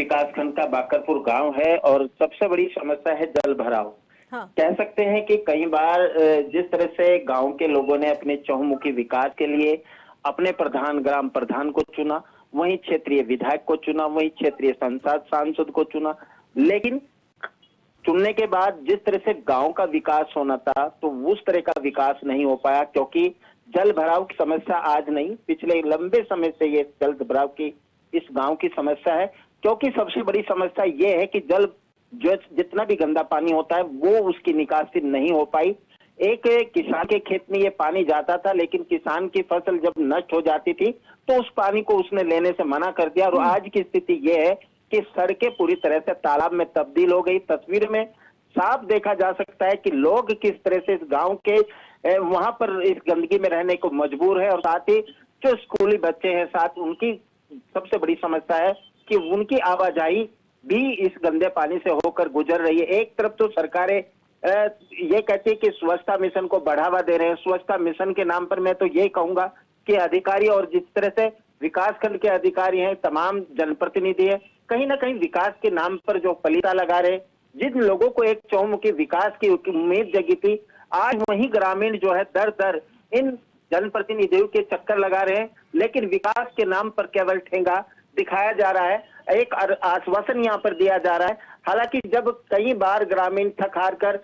विकासखंड का बाकरपुर गांव है और सबसे बड़ी समस्या है जल भराव। हाँ। कह सकते हैं कि कई बार जिस तरह से गांव के लोगों ने अपने चहुमुखी विकास के लिए अपने प्रधान ग्राम प्रधान को चुना, वहीं क्षेत्रीय विधायक को चुना, वहीं क्षेत्रीय संसद सांसद को चुना, लेकिन चुनने के बाद जिस तरह से गांव का विकास होना था तो उस तरह का विकास नहीं हो पाया, क्योंकि जल भराव की समस्या आज नहीं, पिछले लंबे समय से ये जल भराव की इस गांव की समस्या है। क्योंकि सबसे बड़ी समस्या ये है कि जल जो जितना भी गंदा पानी होता है वो उसकी निकासी नहीं हो पाई। एक किसान के खेत में ये पानी जाता था, लेकिन किसान की फसल जब नष्ट हो जाती थी तो उस पानी को उसने लेने से मना कर दिया। और आज की स्थिति ये है कि सड़कें पूरी तरह से तालाब में तब्दील हो गई। तस्वीर में साफ देखा जा सकता है कि लोग किस तरह से इस गांव के वहां पर इस गंदगी में रहने को मजबूर है। और साथ ही जो स्कूली बच्चे हैं, साथ उनकी सबसे बड़ी समस्या है कि उनकी आवाजाही भी इस गंदे पानी से होकर गुजर रही है। एक तरफ तो सरकारें ये कहती है कि स्वच्छता मिशन को बढ़ावा दे रहे हैं। स्वच्छता मिशन के नाम पर मैं तो यही कहूंगा कि अधिकारी और जिस तरह से विकासखंड के अधिकारी हैं, तमाम जनप्रतिनिधि है, कहीं ना कहीं विकास के नाम पर जो पलीता लगा रहे, जिन लोगों को एक चौमुखी विकास की उम्मीद जगी थी, आज वही ग्रामीण जो है दर दर इन जनप्रतिनिधियों के चक्कर लगा रहे हैं, लेकिन विकास के नाम पर केवल ठेंगा दिखाया जा रहा है, एक आश्वासन यहाँ पर दिया जा रहा है। हालांकि जब कई बार ग्रामीण थक हार कर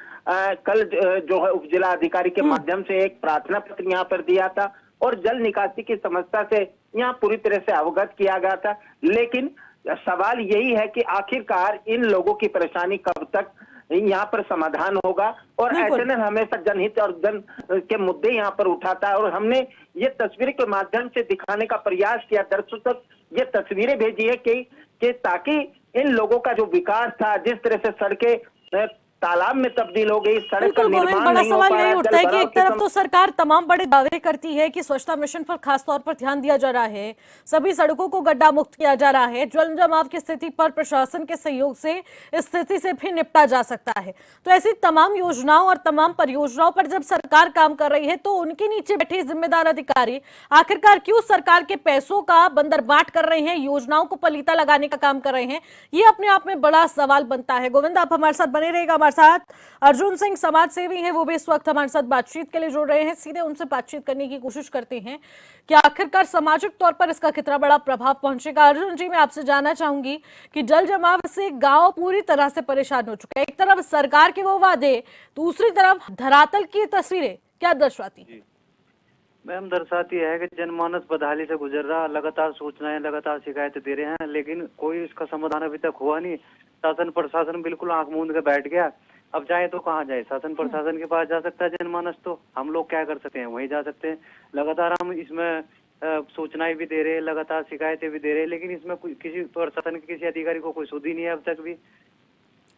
कल जो है उप जिला अधिकारी के माध्यम से एक प्रार्थना पत्र यहाँ पर दिया था और जल निकासी की समस्या से यहाँ पूरी तरह से अवगत किया गया था, लेकिन सवाल यही है कि आखिरकार इन लोगों की परेशानी कब तक यहाँ पर समाधान होगा। और एसएनएल हमेशा जनहित और जन के मुद्दे यहाँ पर उठाता है और हमने ये तस्वीर के माध्यम से दिखाने का प्रयास किया, दर्शकों तक ये तस्वीरें भेजी है कि ताकि इन लोगों का जो विकास था, जिस तरह से सड़कें तालाब में तब्दील हो गई, सड़क का निर्माण बड़ा नहीं हो सवाल पा यही रहा। उठता है कि एक तरफ तो सरकार तमाम बड़े दावे करती है कि स्वच्छता मिशन पर खास तौर पर ध्यान दिया जा रहा है, सभी सड़कों को गड्ढा मुक्त किया जा रहा है, जल जमाव की स्थिति पर प्रशासन के सहयोग से इस स्थिति से भी निपटा जा सकता है। तो ऐसी तमाम योजनाओं और तमाम परियोजनाओं पर जब सरकार काम कर रही है तो उनके नीचे बैठे जिम्मेदार अधिकारी आखिरकार क्यों सरकार के पैसों का बंदरबाट कर रहे हैं, योजनाओं को पलीता लगाने का काम कर रहे हैं, ये अपने आप में बड़ा सवाल बनता है। गोविंद, आप हमारे साथ बने रहेगा। हमारे साथ अर्जुन सिंह समाज सेवी हैं, वो भी इस वक्त हमारे साथ बातचीत के लिए जुड़ रहे हैं। सीधे उनसे बातचीत करने की कोशिश करते हैं कि आखिरकार सामाजिक तौर पर इसका कितना बड़ा प्रभाव पहुंचेगा। अर्जुन जी, मैं आपसे जानना चाहूंगी कि जल जमाव से गांव पूरी तरह से परेशान हो चुका है। एक तरफ सरकार के वो वादे, दूसरी तरफ धरातल की तस्वीरें क्या दर्शाती है? मैम, दर्शाती है कि जनमानस बदहाली से गुजर रहा, लगातार सूचनाएं, लगातार शिकायतें दे रहे हैं, लेकिन कोई इसका समाधान अभी तक हुआ नहीं। शासन प्रशासन बिल्कुल आंख मूंद के बैठ गया। अब जाए तो कहाँ जाए? शासन प्रशासन के पास जा सकता है जनमानस, तो हम लोग क्या कर सकते हैं? वहीं जा सकते हैं। लगातार हम इसमें सूचनाएं भी दे रहे हैं, लगातार शिकायतें भी दे रहे हैं, लेकिन इसमें किसी प्रशासन के किसी अधिकारी को कोई सुध ही नहीं है अब तक भी।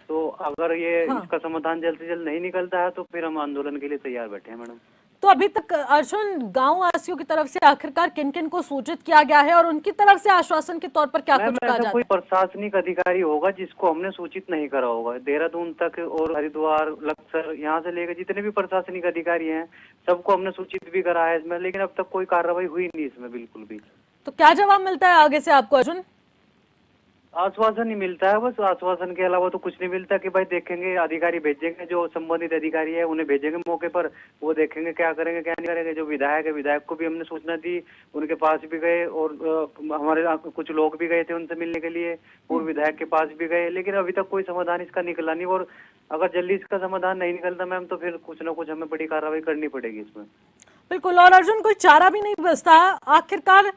तो अगर ये इसका समाधान जल्द से जल्द नहीं निकलता है तो फिर हम आंदोलन के लिए तैयार बैठे हैं मैडम। तो अभी तक अर्जुन, गांव वासियों की तरफ से आखिरकार किन किन को सूचित किया गया है और उनकी तरफ से आश्वासन के तौर पर क्या कुछ कहा जाता है? कोई प्रशासनिक अधिकारी होगा जिसको हमने सूचित नहीं करा होगा। देहरादून तक और हरिद्वार, लक्सर, यहाँ से लेकर जितने भी प्रशासनिक अधिकारी हैं सबको हमने सूचित भी करा है इसमें, लेकिन अब तक कोई कार्रवाई हुई नहीं इसमें बिल्कुल भी। तो क्या जवाब मिलता है आगे से आपको अर्जुन? आश्वासन ही मिलता है, बस आश्वासन के अलावा तो कुछ नहीं मिलता कि भाई देखेंगे, अधिकारी भेजेंगे, जो संबंधित अधिकारी है उन्हें भेजेंगे मौके पर, वो देखेंगे क्या करेंगे क्या नहीं करेंगे। जो विधायक है, विधायक को भी हमने सूचना दी, उनके पास भी गए और हमारे कुछ लोग भी गए थे उनसे मिलने के लिए, पूर्व विधायक के पास भी गए, लेकिन अभी तक कोई समाधान इसका निकला नहीं। और अगर जल्दी इसका समाधान नहीं निकलता मैम तो फिर कुछ ना कुछ हमें बड़ी कार्रवाई करनी पड़ेगी इसमें। बिल्कुल। और अर्जुन, कोई चारा भी नहीं बचता आखिरकार,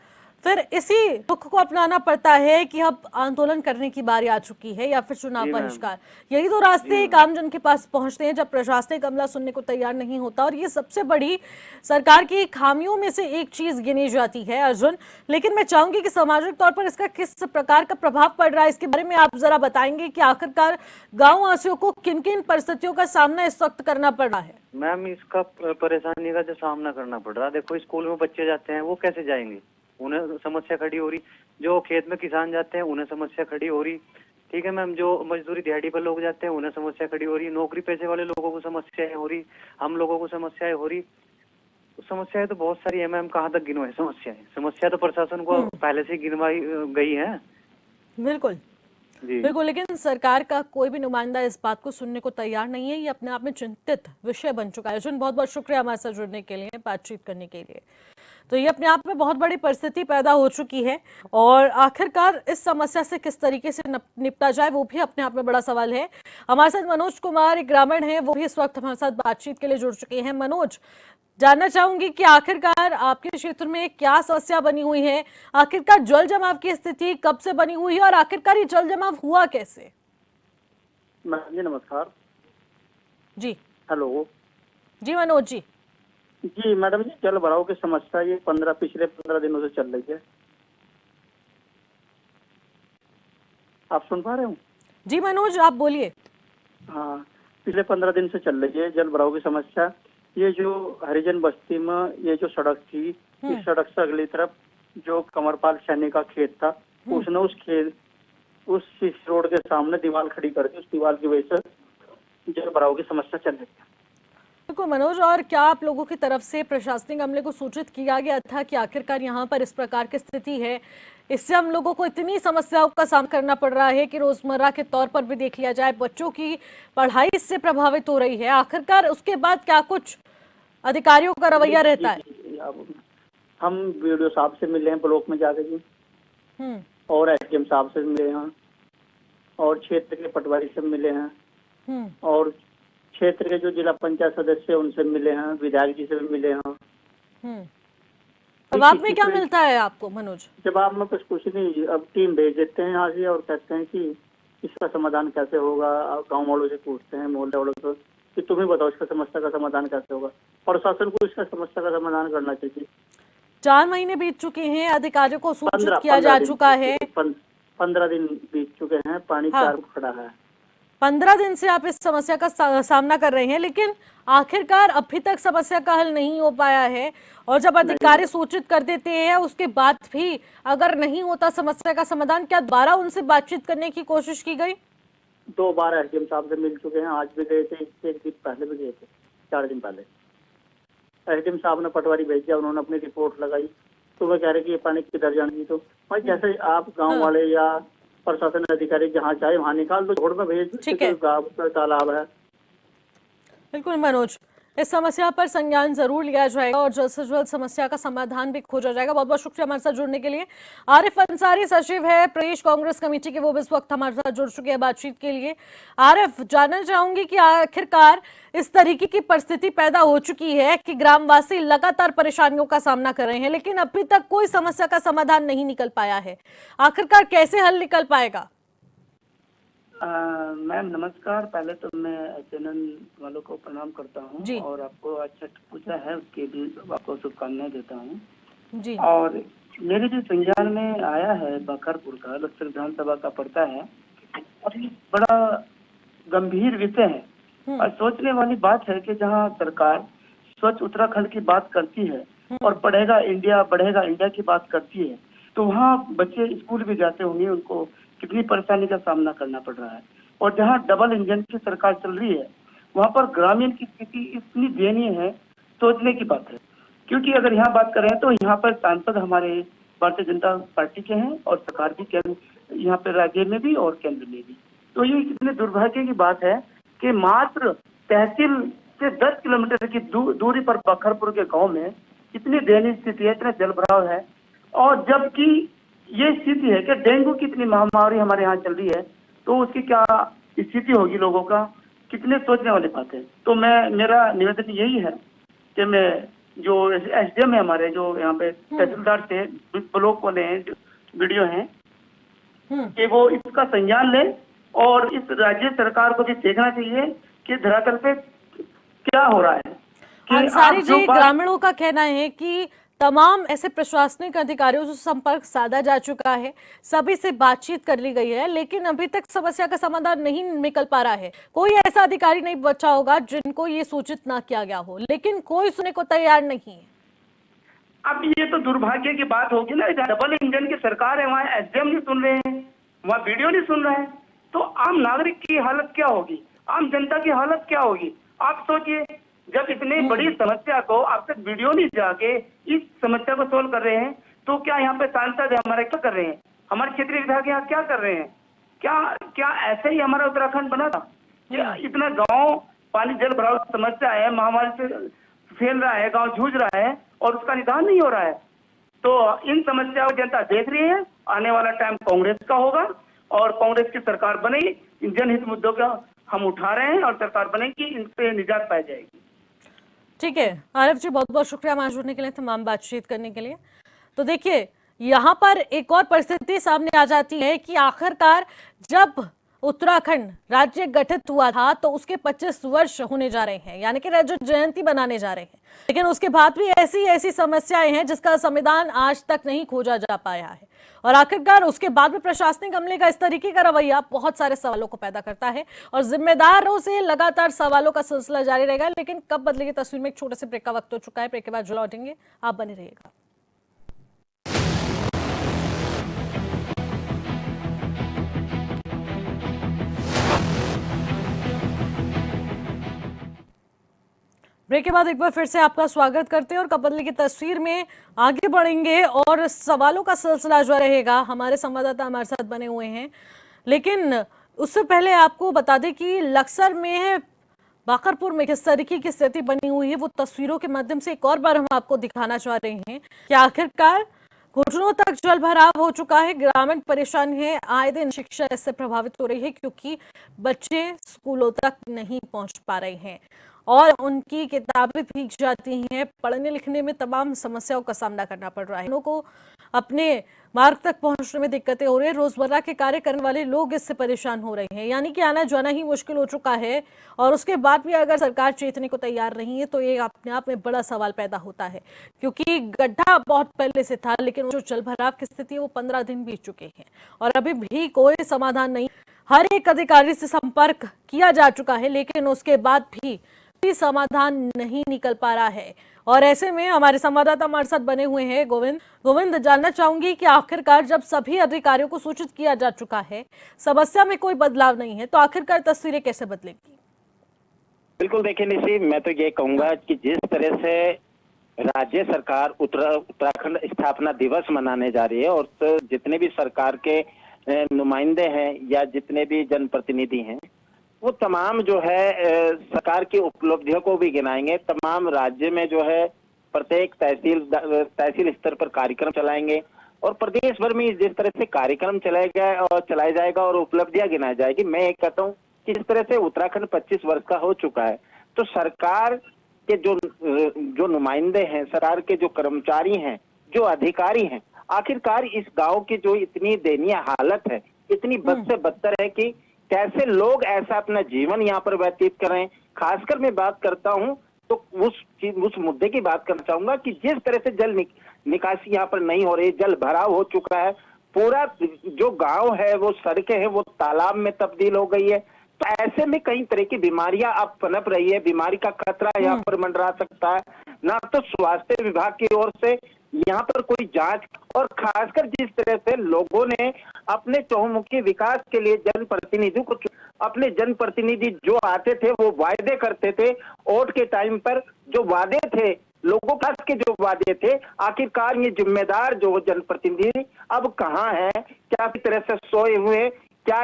फिर इसी दुख को अपनाना पड़ता है कि अब आंदोलन करने की बारी आ चुकी है या फिर चुनाव बहिष्कार। यही दो रास्ते एक आम जन के पास पहुंचते हैं जब प्रशासनिक अमला सुनने को तैयार नहीं होता। और ये सबसे बड़ी सरकार की खामियों में से एक चीज गिनी जाती है अर्जुन। लेकिन मैं चाहूंगी कि सामाजिक तौर पर इसका किस प्रकार का प्रभाव पड़ रहा है, इसके बारे में आप जरा बताएंगे कि आखिरकार गाँव वासियों को किन किन परिस्थितियों का सामना इस वक्त करना पड़ रहा है? मैम, इसका परेशानी का जो सामना करना पड़ रहा है, देखो स्कूल में बच्चे जाते हैं वो कैसे जाएंगे, उन्हें समस्या खड़ी हो रही। जो खेत में किसान जाते हैं उन्हें समस्या खड़ी हो रही। ठीक है मैम, जो मजदूरी दिहाड़ी पर लोग जाते हैं उन्हें समस्या खड़ी हो रही। नौकरी पेशे वाले लोगों को समस्याएं हो रही, हम लोगों को समस्याएं हो रही। समस्याएं तो बहुत सारी है मैम, कहाँ तक गिनवाए समस्या तो प्रशासन को पहले से गिनवाई गई है। बिल्कुल। जी बिल्कुल, लेकिन सरकार का कोई भी नुमाइंदा इस बात को सुनने को तैयार नहीं है। ये अपने आप में चिंतित विषय बन चुका है। अर्जुन, बहुत बहुत शुक्रिया हमारे साथ जुड़ने के लिए, बातचीत करने के लिए। तो ये अपने आप में बहुत बड़ी परिस्थिति पैदा हो चुकी है और आखिरकार इस समस्या से किस तरीके से निपटा जाए वो भी अपने आप में बड़ा सवाल है। हमारे साथ मनोज कुमार, एक ग्रामीण है, वो भी इस वक्त हमारे साथ बातचीत के लिए जुड़ चुके हैं। मनोज, जानना चाहूंगी कि आखिरकार आपके क्षेत्र में क्या समस्या बनी हुई है, आखिरकार जल जमाव की स्थिति कब से बनी हुई है और आखिरकार ये जल जमाव हुआ कैसे? मैडम जी नमस्कार। जी हेलो। जी मनोज जी। जी मैडम जी, जल भराव की समस्या ये पिछले 15 दिनों से चल रही है। आप सुन पा रहे हो? जी मनोज, आप बोलिए। हाँ, पिछले 15 दिन से चल रही है जल भराव की समस्या। ये जो हरिजन बस्ती में ये जो सड़क थी, इस सड़क से अगली तरफ जो कमरपाल सैनी का खेत था, उसने उस रोड के सामने दीवार खड़ी कर दी। उस दीवार की वजह से जल भराव की समस्या चल रही है। बिल्कुल मनोज, और क्या आप लोगों की तरफ से प्रशासनिक अमले को सूचित किया गया था कि आखिरकार यहाँ पर इस प्रकार की स्थिति है, इससे हम लोगों को इतनी समस्याओं का सामना करना पड़ रहा है कि रोजमर्रा के तौर पर भी देख लिया जाए, बच्चों की पढ़ाई इससे प्रभावित हो रही है, आखिरकार उसके बाद क्या कुछ अधिकारियों का रवैया रहता है? हम वीडियो साहब से मिले हैं ब्लॉक में जाके जी, और एसडीएम साहब से मिले हैं, और क्षेत्र के पटवारी से मिले हैं, और क्षेत्र के जो जिला पंचायत सदस्य है उनसे मिले हैं, विधायक जी से भी मिले हैं। जवाब में क्या मिलता है आपको मनोज? जवाब में कुछ नहीं, अब टीम भेज देते हैं यहाँ से और कहते हैं कि इसका समाधान कैसे होगा। गाँव वालों से पूछते हैं, मोहल्ले वालों से कि तुम ही बताओ इसका समस्या का समाधान कैसे होगा। प्रशासन को इसका समस्या का समाधान करना चाहिए। 4 महीने बीत चुके हैं, अधिकारियों को सूचित किया जा चुका है। 15 दिन बीत चुके हैं, पानी चार खड़ा है। 15 दिन से आप इस समस्या का सामना कर रहे हैं, लेकिन आखिरकार अभी तक समस्या का हल नहीं हो पाया है। और जब अधिकारी सूचित कर देते हैं उसके बाद भी अगर नहीं होता समस्या का समाधान, क्या दोबारा उनसे बातचीत करने की कोशिश की गई? 2 बार एसडीएम साहब से मिल चुके हैं, आज भी गए थे, एक दिन पहले भी गए थे, 4 दिन पहले। एसडीएम साहब ने पटवारी भेज दिया, उन्होंने अपनी रिपोर्ट लगाई, तो वो कह रहे कि ये पानी किधर जाने। तो भाई जैसे आप गाँव वाले या प्रशासन अधिकारी जहाँ चाहे वहाँ निकाल दो, छोड़ में भेज दो, तालाब है। बिल्कुल मनोज, इस समस्या पर संज्ञान जरूर लिया जाएगा और जल्द से जल्द समस्या का समाधान भी खोजा जाएगा। बहुत बहुत शुक्रिया हमारे साथ जुड़ने के लिए। आरिफ अंसारी सचिव है प्रदेश कांग्रेस कमेटी के, वो भी इस वक्त हमारे साथ जुड़ चुके हैं बातचीत के लिए। आरिफ, जानना चाहूंगी कि आखिरकार इस तरीके की परिस्थिति पैदा हो चुकी है कि ग्रामवासी लगातार परेशानियों का सामना कर रहे हैं, लेकिन अभी तक कोई समस्या का समाधान नहीं निकल पाया है, आखिरकार कैसे हल निकल पाएगा? मैम नमस्कार। पहले तो मैं चैनल वालों को प्रणाम करता हूँ और आपको अच्छा पूछा है उसके लिए आपको शुभकामनाएं देता हूँ जी। और मेरे जो संज्ञान में आया है बखरपुर का लक्ष्य विधानसभा का पड़ता है और ये बड़ा गंभीर विषय है और सोचने वाली बात है कि जहाँ सरकार स्वच्छ उत्तराखंड की बात करती है और बढ़ेगा इंडिया की बात करती है, तो वहाँ बच्चे स्कूल भी जाते होंगे, उनको कितनी परेशानी का सामना करना पड़ रहा है। और जहाँ डबल इंजन की सरकार चल रही है वहाँ पर ग्रामीण की स्थिति इतनी दयनीय है, सोचने की बात है। क्योंकि अगर यहाँ बात करें तो यहाँ पर सांसद हमारे भारतीय जनता पार्टी के हैं और सरकार भी केंद्र यहाँ पे राज्य में भी और केंद्र में भी। तो ये कितने दुर्भाग्य की बात है कि मात्र तहसील से 10 किलोमीटर की दूरी पर बखरपुर के गाँव में इतनी दयनीय स्थिति है, इतना जल भराव है। और जबकि ये स्थिति है कि डेंगू की इतनी महामारी हमारे यहाँ चल रही है, तो उसकी क्या स्थिति होगी लोगों का, कितने सोचने वाली बात है। तो मेरा निवेदन यही है कि मैं जो एसडीएम है हमारे, जो यहाँ पे तहसीलदार से ब्लॉक वाले हैं, वीडियो हैं, कि वो इसका संज्ञान लें और इस राज्य सरकार को भी देखना चाहिए कि धरातल पे क्या हो रहा है। अंसारी जी, ग्रामीणों का कहना है कि तमाम ऐसे प्रशासनिक अधिकारियों से संपर्क साधा जा चुका है, सभी से बातचीत कर ली गई है, लेकिन अभी तक समस्या का समाधान नहीं निकल पा रहा है। कोई ऐसा अधिकारी नहीं बचा होगा जिनको ये सूचित ना किया गया हो, लेकिन कोई सुनने को तैयार नहीं है। अब ये तो दुर्भाग्य की बात होगी ना, डबल इंजन की सरकार है, वहाँ एसडीएम नहीं सुन रहे हैं, वहाँ वीडियो नहीं सुन रहे हैं, तो आम नागरिक की हालत क्या होगी, आम जनता की हालत क्या होगी। आप सोचिए, जब इतनी बड़ी समस्या को आप तक वीडियो नहीं जाके इस समस्या को सोल्व कर रहे हैं, तो क्या यहाँ पे सांसद हमारे क्या कर रहे हैं, हमारे क्षेत्रीय विधायक यहाँ क्या कर रहे हैं। क्या क्या ऐसे ही हमारा उत्तराखंड बना था? क्या इतना गांव पानी जल भराव की समस्या है, महामारी से फैल रहा है, गांव जूझ रहा है और उसका निदान नहीं हो रहा है। तो इन समस्याओं को जनता देख रही है। आने वाला टाइम कांग्रेस का होगा और कांग्रेस की सरकार बनेगी। इन जनहित मुद्दों का हम उठा रहे हैं और सरकार बनेगी, इन पे निजात पाई जाएगी। ठीक है आरिफ जी, बहुत बहुत शुक्रिया हमारे जुड़ने के लिए, तमाम बातचीत करने के लिए। तो देखिए यहाँ पर एक और परिस्थिति सामने आ जाती है कि आखिरकार जब उत्तराखंड राज्य गठित हुआ था तो उसके 25 वर्ष होने जा रहे हैं, यानी कि राज्य जयंती बनाने जा रहे हैं, लेकिन उसके बाद भी ऐसी समस्याएं हैं जिसका समाधान आज तक नहीं खोजा जा पाया है। और आखिरकार उसके बाद भी प्रशासनिक अमले का इस तरीके का रवैया बहुत सारे सवालों को पैदा करता है और जिम्मेदारों से लगातार सवालों का सिलसिला जारी रहेगा। लेकिन कब बदलेगी तस्वीर में एक छोटे से ब्रेक का वक्त हो चुका है। ब्रेक के बाद लौटेंगे, आप बने रहिएगा। ब्रेक के बाद एक बार फिर से आपका स्वागत करते हैं और कब बदले की तस्वीर में आगे बढ़ेंगे और सवालों का सिलसिला जो रहेगा। हमारे संवाददाता हमारे साथ बने हुए हैं, लेकिन उससे पहले आपको बता दें कि लक्सर में बाकरपुर में किस तरीके की स्थिति बनी हुई है वो तस्वीरों के माध्यम से एक और बार हम आपको दिखाना चाह रहे हैं कि आखिरकार घुटनों तक जल भराव हो चुका है, ग्रामीण परेशान है, आए दिन शिक्षा इससे प्रभावित हो रही है क्योंकि बच्चे स्कूलों तक नहीं पहुंच पा रहे हैं और उनकी किताबें भीग जाती हैं। पढ़ने लिखने में तमाम समस्याओं का सामना करना पड़ रहा है, उनको अपने मार्ग तक पहुंचने में दिक्कतें हो रही है। रोजमर्रा के कार्य करने वाले लोग इससे परेशान हो रहे हैं, यानी कि आना जाना ही मुश्किल हो चुका है। और उसके बाद भी अगर सरकार चेतने को तैयार नहीं है तो ये अपने आप में बड़ा सवाल पैदा होता है, क्योंकि गड्ढा बहुत पहले से था, लेकिन जो जल भराव की स्थिति है वो 15 दिन बीत चुके हैं और अभी भी कोई समाधान नहीं। हर एक अधिकारी से संपर्क किया जा चुका है, लेकिन उसके बाद भी समाधान नहीं निकल पा रहा है। और ऐसे में हमारे संवाददाता हमारे साथ बने हुए हैं गोविंद, जानना चाहूंगी कि आखिरकार जब सभी अधिकारियों को सूचित किया जा चुका है, समस्या में कोई बदलाव नहीं है, तो आखिरकार तस्वीरें कैसे बदलेंगी? बिल्कुल देखिए निशी, मैं तो ये कहूंगा कि जिस तरह से राज्य सरकार उत्तराखंड स्थापना दिवस मनाने जा रही है और तो जितने भी सरकार के नुमाइंदे हैं या जितने भी जनप्रतिनिधि हैं वो तमाम जो है सरकार की उपलब्धियों को भी गिनाएंगे। तमाम राज्य में जो है प्रत्येक तहसील स्तर पर कार्यक्रम चलाएंगे और प्रदेश भर में जिस तरह से कार्यक्रम चलाया जाएगा और उपलब्धियां गिनाई जाएगी। मैं ये कहता हूँ कि जिस तरह से उत्तराखंड 25 वर्ष का हो चुका है तो सरकार के जो नुमाइंदे हैं, सरकार के जो कर्मचारी हैं, जो अधिकारी हैं, आखिरकार इस गांव की जो इतनी दयनीय हालत है, इतनी बद से बदतर है कि कैसे लोग ऐसा अपना जीवन यहाँ पर व्यतीत कर रहे हैं। खासकर मैं बात करता हूँ तो उस मुद्दे की बात करना चाहूंगा कि जिस तरह से जल निकासी यहाँ पर नहीं हो रही, जल भराव हो चुका है, पूरा जो गांव है वो सड़कें हैं वो तालाब में तब्दील हो गई है। तो ऐसे में कई तरह की बीमारियां अब पनप रही है, बीमारी का खतरा यहाँ पर मंडरा सकता है। ना तो स्वास्थ्य विभाग की ओर से यहाँ पर कोई जांच, और खासकर जिस तरह से लोगों ने अपने चहुमुखी विकास के लिए अपने जनप्रतिनिधि जो आते थे वो वायदे करते थे, वोट के टाइम पर जो वादे थे, लोगों के जो वादे थे, आखिरकार ये जिम्मेदार जो जनप्रतिनिधि अब कहाँ है? क्या किस तरह से सोए हुए? क्या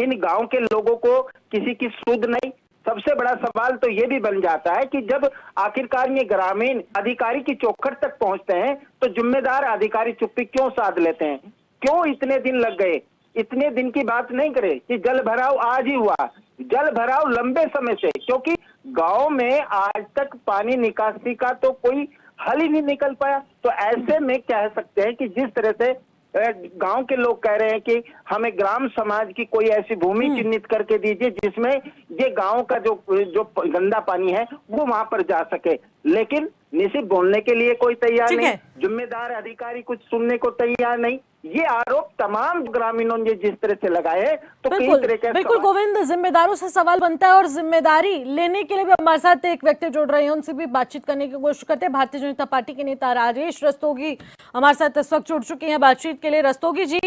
इन गांव के लोगों को किसी की सुध नहीं? सबसे बड़ा सवाल तो ये भी बन जाता है कि जब आखिरकार ये ग्रामीण अधिकारी की चौखट तक पहुंचते हैं तो जिम्मेदार अधिकारी चुप्पी क्यों साध लेते हैं? क्यों इतने दिन लग गए? इतने दिन की बात नहीं करे कि जल भराव आज ही हुआ, जल भराव लंबे समय से, क्योंकि गांव में आज तक पानी निकासी का तो कोई हल ही नहीं निकल पाया। तो ऐसे में कह सकते हैं कि जिस तरह से गांव के लोग कह रहे हैं कि हमें ग्राम समाज की कोई ऐसी भूमि चिन्हित करके दीजिए जिसमें ये गांव का जो गंदा पानी है वो वहां पर जा सके, लेकिन निश्चित बोलने के लिए कोई तैयार नहीं, जिम्मेदार अधिकारी कुछ सुनने को तैयार नहीं। ये आरोप तमाम ग्रामीणों ने जिस तरह से लगाए तो कई तरह के बिल्कुल गोविंद, जिम्मेदारों से सवाल बनता है और जिम्मेदारी लेने के लिए भी हमारे साथ एक व्यक्ति जुड़ रहे हैं, उनसे भी बातचीत करने की कोशिश करते हैं। भारतीय जनता पार्टी के नेता राजेश रस्तोगी हमारे साथ इस वक्त जुड़ चुके हैं बातचीत के लिए। रस्तोगी जी,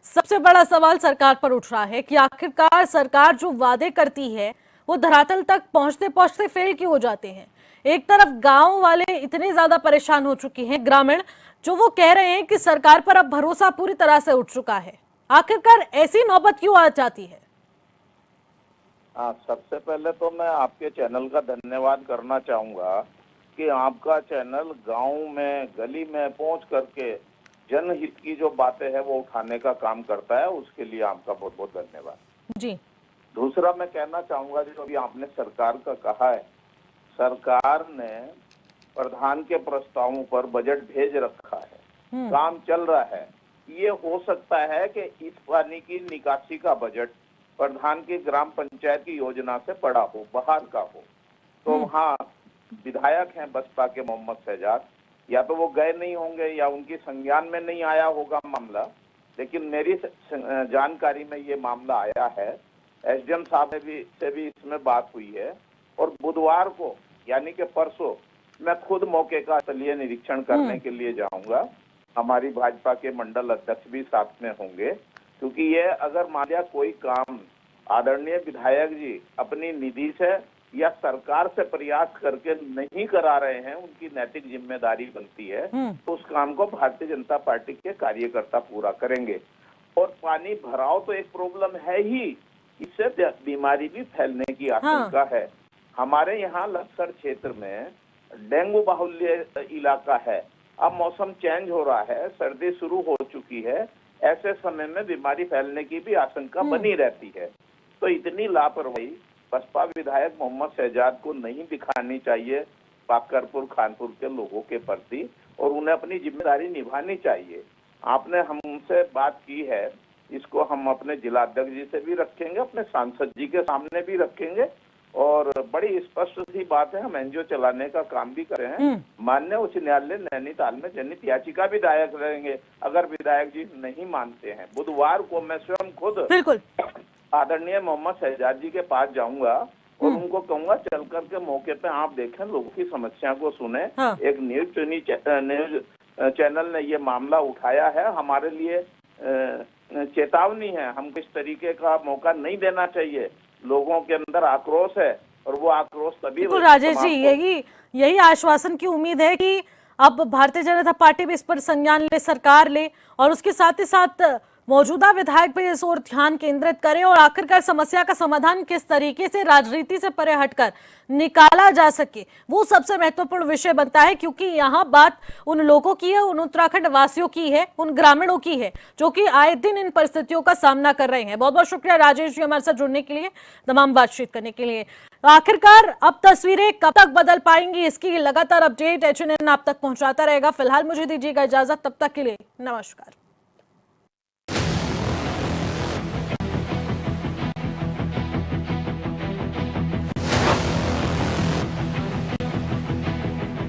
सबसे बड़ा सवाल सरकार पर उठ रहा है कि आखिरकार सरकार जो वादे करती है वो धरातल तक पहुंचते पहुंचते फेल क्यों हो जाते हैं? एक तरफ गांव वाले इतने ज्यादा परेशान हो चुके हैं, ग्रामीण, जो वो कह रहे हैं कि सरकार पर अब भरोसा पूरी तरह से उठ चुका है। आखिरकार ऐसी नौबत क्यों आ जाती है? हाँ, सबसे पहले तो मैं आपके चैनल का धन्यवाद करना चाहूंगा कि आपका चैनल गांव में गली में पहुंच करके जनहित की जो बातें हैं वो उठाने का काम करता है, उसके लिए आपका बहुत बहुत धन्यवाद। जी। दूसरा मैं कहना चाहूंगा जो अभी आपने सरकार का कहा है, सरकार ने प्रधान के प्रस्तावों पर बजट भेज रखा है, काम चल रहा है। ये हो सकता है कि इस पानी की निकासी का बजट प्रधान की ग्राम पंचायत की योजना से बड़ा हो, बाहर का हो। तो वहाँ विधायक हैं बसपा के मोहम्मद शहजाद, या तो वो गए नहीं होंगे या उनकी संज्ञान में नहीं आया होगा मामला, लेकिन मेरी जानकारी में ये मामला आया है। एसडीएम साहब से भी इसमें बात हुई है और बुधवार को यानी कि परसों मैं खुद मौके का स्थलीय निरीक्षण करने के लिए जाऊंगा। हमारी भाजपा के मंडल अध्यक्ष भी साथ में होंगे, क्योंकि ये अगर मान लिया कोई काम आदरणीय विधायक जी अपनी निधि से या सरकार से प्रयास करके नहीं करा रहे हैं, उनकी नैतिक जिम्मेदारी बनती है, तो उस काम को भारतीय जनता पार्टी के कार्यकर्ता पूरा करेंगे। और पानी भराव तो एक प्रॉब्लम है ही, इससे बीमारी भी फैलने की आशंका है। हमारे यहाँ लक्सर क्षेत्र में डेंगू बाहुल्य इलाका है। अब मौसम चेंज हो रहा है, सर्दी शुरू हो चुकी है, ऐसे समय में बीमारी फैलने की भी आशंका बनी रहती है। तो इतनी लापरवाही बसपा विधायक मोहम्मद शहजाद को नहीं दिखानी चाहिए बाकरपुर खानपुर के लोगों के प्रति, और उन्हें अपनी जिम्मेदारी निभानी चाहिए। आपने हमसे बात की है, इसको हम अपने जिलाध्यक्ष जी से भी रखेंगे, अपने सांसद जी के सामने भी रखेंगे, और बड़ी स्पष्ट सी बात है, हम एनजीओ चलाने का काम भी कर रहे हैं। माननीय उच्च न्यायालय नैनीताल में जनहित याचिका भी दायर करेंगे अगर विधायक जी नहीं मानते हैं। बुधवार को मैं स्वयं खुद बिल्कुल आदरणीय मोहम्मद शहजाद जी के पास जाऊंगा और उनको कहूंगा चल करके मौके पे आप देखें, लोगों की समस्या को सुने। एक न्यूज चैनल ने ये मामला उठाया है, हमारे लिए चेतावनी है। हमको इस तरीके का मौका नहीं देना चाहिए। लोगों के अंदर आक्रोश है और वो आक्रोश तभी राजेश जी यही आश्वासन की उम्मीद है कि अब भारतीय जनता पार्टी भी इस पर संज्ञान ले, सरकार ले, और उसके साथ ही साथ मौजूदा विधायक पे इस ओर ध्यान केंद्रित करें और आखिरकार समस्या का समाधान किस तरीके से राजनीति से परे हटकर निकाला जा सके, वो सबसे महत्वपूर्ण विषय बनता है। क्योंकि यहाँ बात उन लोगों की है, उन उत्तराखंड वासियों की है, उन ग्रामीणों की है जो कि आए दिन इन परिस्थितियों का सामना कर रहे हैं। बहुत बहुत शुक्रिया राजेश जी हमारे साथ जुड़ने के लिए, तमाम बातचीत करने के लिए। आखिरकार अब तस्वीरें कब तक बदल पाएंगी, इसकी लगातार अपडेट HNN आप तक पहुंचाता रहेगा। फिलहाल मुझे दीजिएगा इजाजत, तब तक के लिए नमस्कार।